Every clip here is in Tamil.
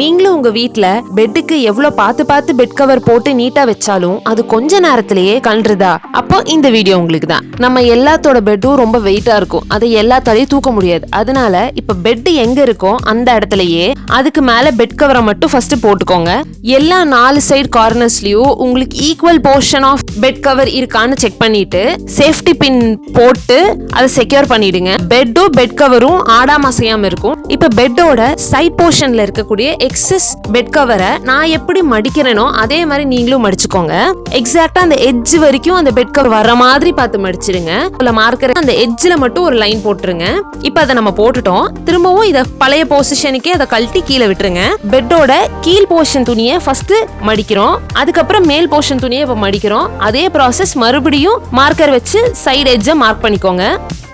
நீங்களும் உங்க வீட்ல பெட்டுக்கு எவ்வளவு பார்த்து பெட் கவர் போட்டு நீட்டா வச்சாலும் அது கொஞ்ச நேரத்திலேயே கழண்டுதா? அப்போ இந்த வீடியோ உங்களுக்கு தான். நம்ம எல்லாத்தோட பெட்டும் ரொம்ப வெயிட்டா இருக்கும், அதை எல்லாத்தாலையும் தூக்க முடியாது. அதனால இப்ப பெட் எங்க இருக்கோ அந்த இடத்துலயே அதுக்கு மேல பெட் கவரை மட்டும் ஃபர்ஸ்ட் போட்டுக்கோங்க. எல்லா 4 சைடு கார்னர்ஸ்லயும் உங்களுக்கு equal portion of bed cover இருக்கான்னு செக் பண்ணிட்டு சேஃப்டி பின் போட்டு அதை செக்யூர் பண்ணிடுங்க. பெட்டும் பெட் கவரும் ஆடாம அசையாம இருக்கும். இப்ப பெட்டோட சைட் போர்ஷன்ல இருக்கக்கூடிய எக்ஸஸ் பெட் கவரை நான் எப்படி மடிக்கிறேனோ அதே மாதிரி நீங்களும் மடிச்சுக்கோங்க. எக்ஸாக்டா அந்த எட்ஜ் வரைக்கும் அந்த பெட் கவர் வர மாதிரி பார்த்து மடிச்சிருங்க. மார்க்கர் அந்த எட்ஜ்ல மட்டும் ஒரு லைன் போட்டுருங்க. இப்ப அதை நம்ம போட்டுட்டோம். திரும்பவும் இத பழைய பொசிஷனுக்கே அதை கழட்டி கீழே விட்டுருங்க. பெட்டோட கீழ் போர்ஷன் துணியை ஃபர்ஸ்ட் மடிக்கிறோம், அதுக்கப்புறம் மேல் போர்ஷன் துணியை இப்ப மடிக்கிறோம். அதே ப்ராசஸ் மறுபடியும் மார்க்கர் வச்சு சைடு எட்ஜை மார்க் பண்ணிக்கோங்க.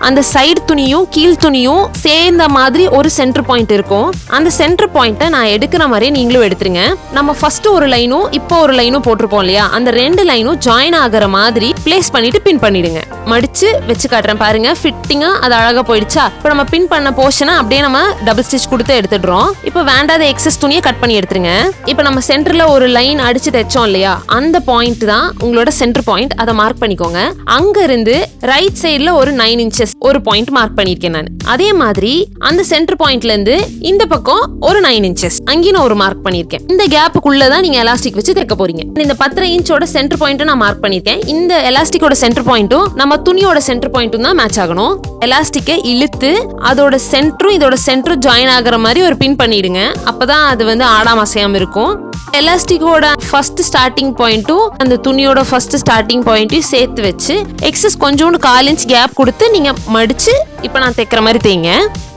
அந்த சைடு துணியும் கீழ் துணியும் சேர்ந்த மாதிரி ஒரு சென்டர் பாயிண்ட் இருக்கும். அந்த சென்டர் பாயிண்ட்டை நான் எடுக்கிற மாதிரி நீங்களும் எடுத்துருங்க. நம்ம ஃபர்ஸ்ட் ஒரு லைனும் இப்போ ஒரு லைனும் போட்டிருப்போம் இல்லையா, அந்த 2 லைனும் ஜாயின் ஆகிற மாதிரி பிளேஸ் பண்ணிட்டு பின் பண்ணிடுங்க. மடிச்சு வச்சு காட்டுறேன் பாருங்க. ஃபிட்டிங்கா அது அழகா போயிடுச்சா? இப்போ நம்ம பின் பண்ண போர்ஷனை அப்படியே நம்ம டபுள் ஸ்டிச் கொடுத்து எடுத்துடுறோம். இப்போ வேண்டாத எக்ஸஸ் துணியை கட் பண்ணி எடுத்துருங்க. இப்போ நம்ம சென்டர்ல ஒரு லைன் அடிச்சு தைச்சோம் இல்லையா, அந்த பாயிண்ட் தான் உங்களோட சென்டர் பாயிண்ட். அதை மார்க் பண்ணிக்கோங்க. அங்க இருந்து ரைட் சைடுல ஒரு 9 இன்ச்சஸ் ஒரு பாயிண்ட் மார்க் பண்ணிருக்கேன் நான். அதே மாதிரி அந்த சென்டர் பாயிண்ட்ல இருந்து இந்த பக்கம் ஒரு 9 இன்ச்சஸ் அங்கேயும் ஒரு மார்க் பண்ணிருக்கேன். இந்த கேப்புக்குள்ள தான் நீங்க எலாஸ்டிக் வச்சு தைக்க போறீங்க. இந்த 10 இன்ச்சோட சென்டர் பாயிண்ட் நான் மார்க் பண்ணிருக்கேன். இந்த எலாஸ்டிக்கோட சென்டர் பாயிண்ட்டும் நம்ம துணியோட சென்டர் பாயிண்ட்டும் தான் மேட்ச் ஆகணும். எலாஸ்டிக்கை இழுத்து அதோட சென்டரும் இதோட சென்டரும் ஜாயின் ஆகிற மாதிரி ஒரு பின் பண்ணிடுங்க. அப்பதான் அது வந்து ஆடாம அசையாம இருக்கும். எலாஸ்டிக்கோட ஃபர்ஸ்ட் ஸ்டார்டிங் பாயிண்ட்டும் அந்த துணியோட ஃபர்ஸ்ட் ஸ்டார்டிங் பாயிண்ட்டையும் சேர்த்து வச்சு எக்ஸஸ் கொஞ்சோண்டு 1/4 இன்ச் கேப் கொடுத்து நீங்க மடிச்சு இப்ப நான் தைக்கிற மாதிரி தேய்ங்க.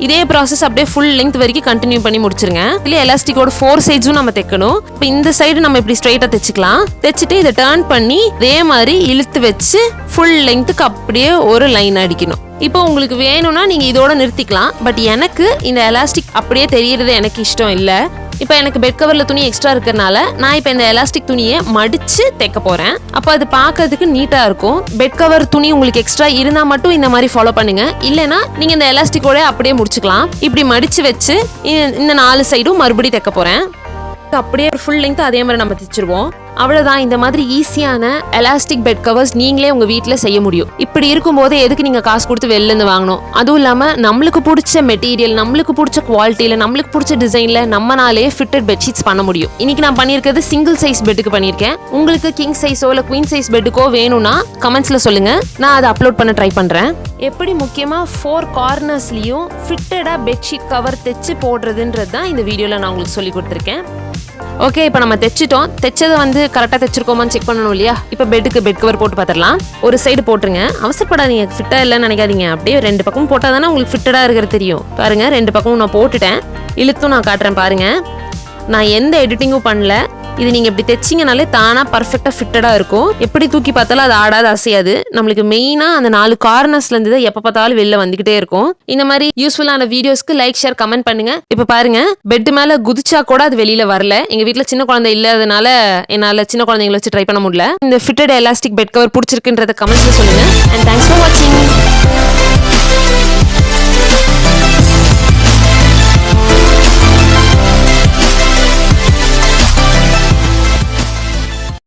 இதே ப்ராசஸ் அப்படியே ஃபுல் லெங்த் வரைக்கும் கண்டினியூ பண்ணி முடிச்சிருங்க. இல்ல எலாஸ்டிக்கோட 4 சைட்ஸும் நம்ம தைக்கணும். இப்போ இந்த சைடு நம்ம இப்படி ஸ்ட்ரைட்டா தைச்சுக்கலாம். தைச்சிட்டு இதை டர்ன் பண்ணி இதே மாதிரி இழுத்து வச்சு ஃபுல் லெங்த்துக்கு அப்படியே ஒரு லைன் அடிக்கணும். இப்போ உங்களுக்கு வேணும்னா நீங்க இதோட நிறுத்திக்கலாம். பட் எனக்கு இந்த எலாஸ்டிக் அப்படியே தெரியறது எனக்கு இஷ்டம் இல்லை. இப்போ எனக்கு பெட் கவர்ல துணி எக்ஸ்ட்ரா இருக்கிறதுனால நான் இப்போ இந்த எலாஸ்டிக் துணியை மடிச்சு தைக்க போறேன். அப்போ அது பார்க்கறதுக்கு நீட்டா இருக்கும். பெட் கவர் துணி உங்களுக்கு எக்ஸ்ட்ரா இருந்தா மட்டும் இந்த மாதிரி ஃபாலோ பண்ணுங்க. இல்லைன்னா நீங்க இந்த எலாஸ்டிக்கோட அப்படியே முடிச்சுக்கலாம். இப்படி மடிச்சு வச்சு இந்த 4 சைடும் மறுபடியும் தைக்க போறேன். அப்படியே ஃபுல் லெங்த் அதே மாதிரி நம்ம தைச்சிருவோம். அவ்வளவுதான். இந்த மாதிரி ஈஸியான எலாஸ்டிக் பெட் கவர்ஸ் நீங்களே உங்க வீட்டுல செய்ய முடியும். இப்படி இருக்கும்போது எதுக்கு நீங்க காசு கொடுத்து வெளில இருந்து வாங்கணும்? அதுவும் இல்லாம நம்மளுக்கு பிடிச்ச மெட்டீரியல், நம்மளுக்கு பிடிச்ச குவாலிட்டியில, நம்மளுக்கு பிடிச்ச டிசைன்ல நம்மனாலே ஃபிட்டட் பெட்ஷீட்ஸ் பண்ண முடியும். இன்னைக்கு நான் பண்ணியிருக்கிறது சிங்கிள் சைஸ் பெட்டுக்கு பண்ணியிருக்கேன். உங்களுக்கு கிங் சைஸோ இல்ல குவீன் சைஸ் பெட்டுக்கோ வேணும்னா கமெண்ட்ஸ்ல சொல்லுங்க, நான் அதை அப்லோட் பண்ண ட்ரை பண்றேன். எப்படி முக்கியமா 4 கார்னர்ஸ்லயும் ஃபிட்டடா பெட்ஷீட் கவர் தைச்சு போடுறதுன்றது தான் இந்த வீடியோல நான் உங்களுக்கு சொல்லி கொடுத்துருக்கேன். ஓகே, இப்போ நம்ம தைச்சிட்டோம். தைச்சதை வந்து கரெக்டாக தைச்சிருக்கோமான்னு செக் பண்ணணும் இல்லையா? இப்போ பெட்டுக்கு பெட் கவர் போட்டு பார்த்துடலாம். ஒரு சைடு போட்டுருங்க, அவசரப்படாதீங்க. ஃபிட்டா இல்லைன்னு நினைக்காதீங்க. அப்படியே 2 பக்கமும் போட்டால் தானே உங்களுக்கு ஃபிட்டடா இருக்கிறது தெரியும். பாருங்க, 2 பக்கமும் நான் போட்டுட்டேன். இழுத்தும் நான் காட்டுறேன் பாருங்க. நான் எந்த எடிட்டிங்கும் பண்ணல. இது நீங்க இப்படி தைச்சிங்கனாலே தானா பர்ஃபெக்டா ஃபிட்டடா இருக்கும். எப்படி தூக்கி பார்த்தாலும் அது ஆடாது அசையாது. நம்மளுக்கு மெயினா அந்த 4 கார்னர்ஸ்ல இருந்து எப்ப பார்த்தாலும் வெளில வந்துகிட்டே இருக்கும். இந்த மாதிரி யூஸ்ஃபுல்லான வீடியோஸ்க்கு லைக், ஷேர், கமெண்ட் பண்ணுங்க. இப்ப பாருங்க, பெட் மேல குதிச்சா கூட அது வெளியில வரல. எங்க வீட்டுல சின்ன குழந்தை இல்லாதனால என்னால சின்ன குழந்தைங்களை வச்சு ட்ரை பண்ண முடியல. இந்த ஃபிட்டட் எலாஸ்டிக் பெட் கவர் பிடிச்சிருக்குன்றத கமெண்ட்ஸ்ல சொல்லுங்க. அண்ட் தேங்க்ஸ் ஃபார் வாட்சிங்.